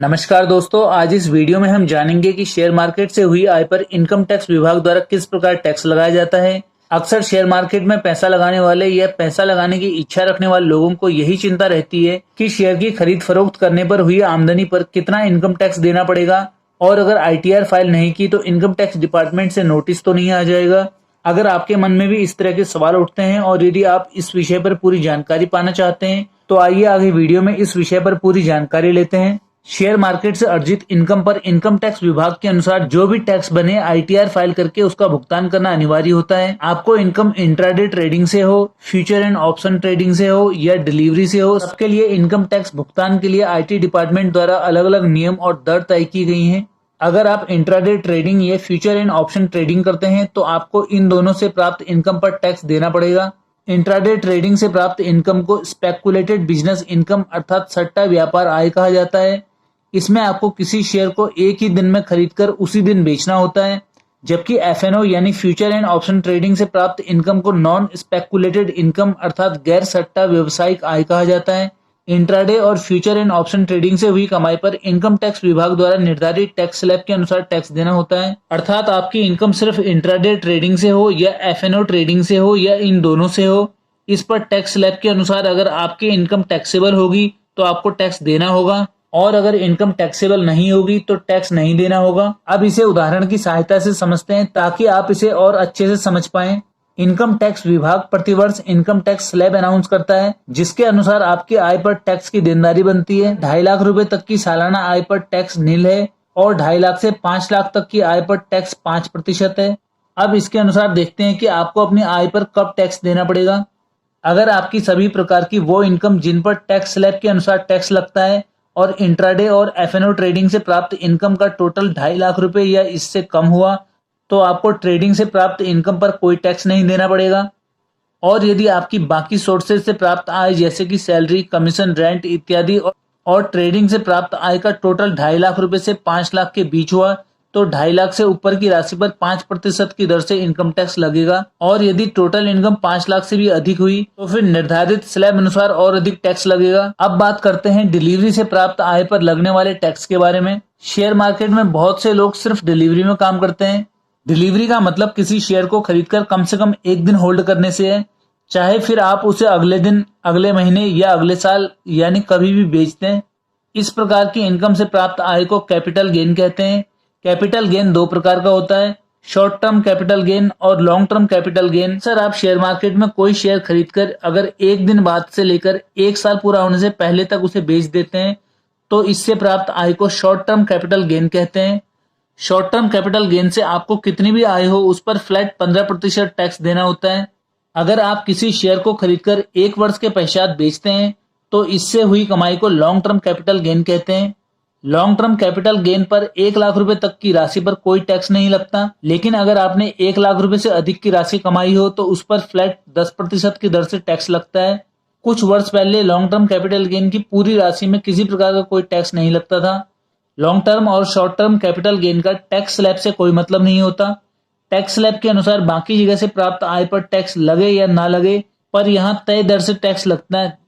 नमस्कार दोस्तों, आज इस वीडियो में हम जानेंगे कि शेयर मार्केट से हुई आय पर इनकम टैक्स विभाग द्वारा किस प्रकार टैक्स लगाया जाता है। अक्सर शेयर मार्केट में पैसा लगाने वाले या पैसा लगाने की इच्छा रखने वाले लोगों को यही चिंता रहती है कि शेयर की खरीद फरोख्त करने पर हुई आमदनी पर कितना इनकम टैक्स देना पड़ेगा और अगर आईटीआर फाइल नहीं की तो इनकम टैक्स डिपार्टमेंट से नोटिस तो नहीं आ जाएगा। अगर आपके मन में भी इस तरह के सवाल उठते हैं और यदि आप इस विषय पर पूरी जानकारी पाना चाहते हैं तो आइए आगे वीडियो में इस विषय पर पूरी जानकारी लेते हैं। शेयर मार्केट से अर्जित इनकम पर इनकम टैक्स विभाग के अनुसार जो भी टैक्स बने आईटीआर फाइल करके उसका भुगतान करना अनिवार्य होता है। आपको इनकम इंट्राडे ट्रेडिंग से हो, फ्यूचर एंड ऑप्शन ट्रेडिंग से हो या डिलीवरी से हो, सबके लिए इनकम टैक्स भुगतान के लिए आईटी डिपार्टमेंट द्वारा अलग अलग नियम और दर तय की गई हैं। अगर आप इंट्राडे ट्रेडिंग या फ्यूचर एंड ऑप्शन ट्रेडिंग करते हैं तो आपको इन दोनों से प्राप्त इनकम पर टैक्स देना पड़ेगा। इंट्राडे ट्रेडिंग से प्राप्त इनकम को स्पेकुलेटेड बिजनेस इनकम अर्थात सट्टा व्यापार आय कहा जाता है। इसमें आपको किसी शेयर को एक ही दिन में खरीदकर उसी दिन बेचना होता है, जबकि एफएनओ यानी फ्यूचर एंड ऑप्शन ट्रेडिंग से प्राप्त इनकम को नॉन स्पेकुलेटेड इनकम अर्थात गैर सट्टा व्यवसायिक आय कहा जाता है। इंट्राडे और फ्यूचर एंड ऑप्शन ट्रेडिंग से हुई कमाई पर इनकम टैक्स विभाग द्वारा निर्धारित टैक्स स्लैब के अनुसार टैक्स देना होता है। अर्थात आपकी इनकम सिर्फ इंट्राडे ट्रेडिंग से हो या एफएनओ ट्रेडिंग से हो या इन दोनों से हो, इस पर टैक्स स्लैब के अनुसार अगर आपकी इनकम टैक्सेबल होगी तो आपको टैक्स देना होगा और अगर इनकम टैक्सेबल नहीं होगी तो टैक्स नहीं देना होगा। अब इसे उदाहरण की सहायता से समझते हैं ताकि आप इसे और अच्छे से समझ पाएं। इनकम टैक्स विभाग प्रतिवर्ष इनकम टैक्स स्लैब अनाउंस करता है जिसके अनुसार आपकी आय पर टैक्स की देनदारी बनती है। 2.5 लाख रुपए तक की सालाना आय पर टैक्स नील है और 2.5 लाख से 5 लाख तक की आय पर टैक्स 5% है। अब इसके अनुसार देखते हैं कि आपको अपनी आय पर कब टैक्स देना पड़ेगा। अगर आपकी सभी प्रकार की वो इनकम जिन पर टैक्स स्लैब के अनुसार टैक्स लगता है और इंट्राडे और एफएनओ ट्रेडिंग से प्राप्त इनकम का टोटल 2.5 लाख रुपए या इससे कम हुआ तो आपको ट्रेडिंग से प्राप्त इनकम पर कोई टैक्स नहीं देना पड़ेगा। और यदि आपकी बाकी सोर्सेज से प्राप्त आय जैसे कि सैलरी, कमीशन, रेंट इत्यादि और ट्रेडिंग से प्राप्त आय का टोटल 2.5 लाख रुपए से 5 लाख के बीच हुआ तो 2.5 लाख से ऊपर की राशि पर 5% की दर से इनकम टैक्स लगेगा। और यदि टोटल इनकम 5 लाख से भी अधिक हुई तो फिर निर्धारित स्लैब अनुसार और अधिक टैक्स लगेगा। अब बात करते हैं डिलीवरी से प्राप्त आय पर लगने वाले टैक्स के बारे में। शेयर मार्केट में बहुत से लोग सिर्फ डिलीवरी में काम करते हैं। डिलीवरी का मतलब किसी शेयर को खरीदकर कम से कम एक दिन होल्ड करने से है, चाहे फिर आप उसे अगले दिन, अगले महीने या अगले साल यानी कभी भी बेचते हैं। इस प्रकार की इनकम से प्राप्त आय को कैपिटल गेन कहते हैं। कैपिटल गेन 2 प्रकार का होता है, शॉर्ट टर्म कैपिटल गेन और long term capital gain. Sir, आप शेयर मार्केट में कोई शेयर खरीदकर अगर एक दिन बाद से लेकर 1 साल पूरा होने से पहले तक उसे बेच देते हैं तो इससे प्राप्त आय को शॉर्ट टर्म कैपिटल गेन कहते हैं। शॉर्ट टर्म कैपिटल गेन से आपको कितनी भी आय हो उस पर फ्लैट 15% टैक्स देना होता है। अगर आप किसी शेयर को खरीदकर 1 वर्ष के पश्चात बेचते हैं तो इससे हुई कमाई को लॉन्ग टर्म कैपिटल गेन कहते हैं। लॉन्ग टर्म कैपिटल गेन पर 1 लाख रुपए तक की राशि पर कोई टैक्स नहीं लगता, लेकिन अगर आपने 1 लाख रुपए से अधिक की राशि कमाई हो तो उस पर फ्लैट 10% की दर से टैक्स लगता है। कुछ वर्ष पहले लॉन्ग टर्म कैपिटल गेन की पूरी राशि में किसी प्रकार का कोई टैक्स नहीं लगता था। लॉन्ग टर्म और शॉर्ट टर्म कैपिटल गेन का टैक्स स्लैब से कोई मतलब नहीं होता। टैक्स स्लैब के अनुसार बाकी जगह से प्राप्त आय पर टैक्स लगे या ना लगे, पर यहाँ तय दर से टैक्स लगता है।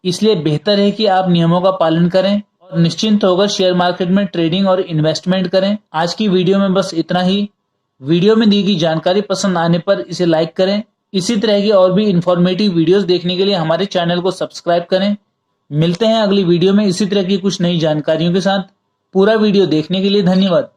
इसलिए बेहतर है कि आप नियमों का पालन करें और निश्चिंत होकर शेयर मार्केट में ट्रेडिंग और इन्वेस्टमेंट करें। आज की वीडियो में बस इतना ही। वीडियो में दी गई जानकारी पसंद आने पर इसे लाइक करें। इसी तरह की और भी इंफॉर्मेटिव वीडियोस देखने के लिए हमारे चैनल को सब्सक्राइब करें। मिलते हैं अगली वीडियो में इसी तरह की कुछ नई जानकारियों के साथ। पूरा वीडियो देखने के लिए धन्यवाद।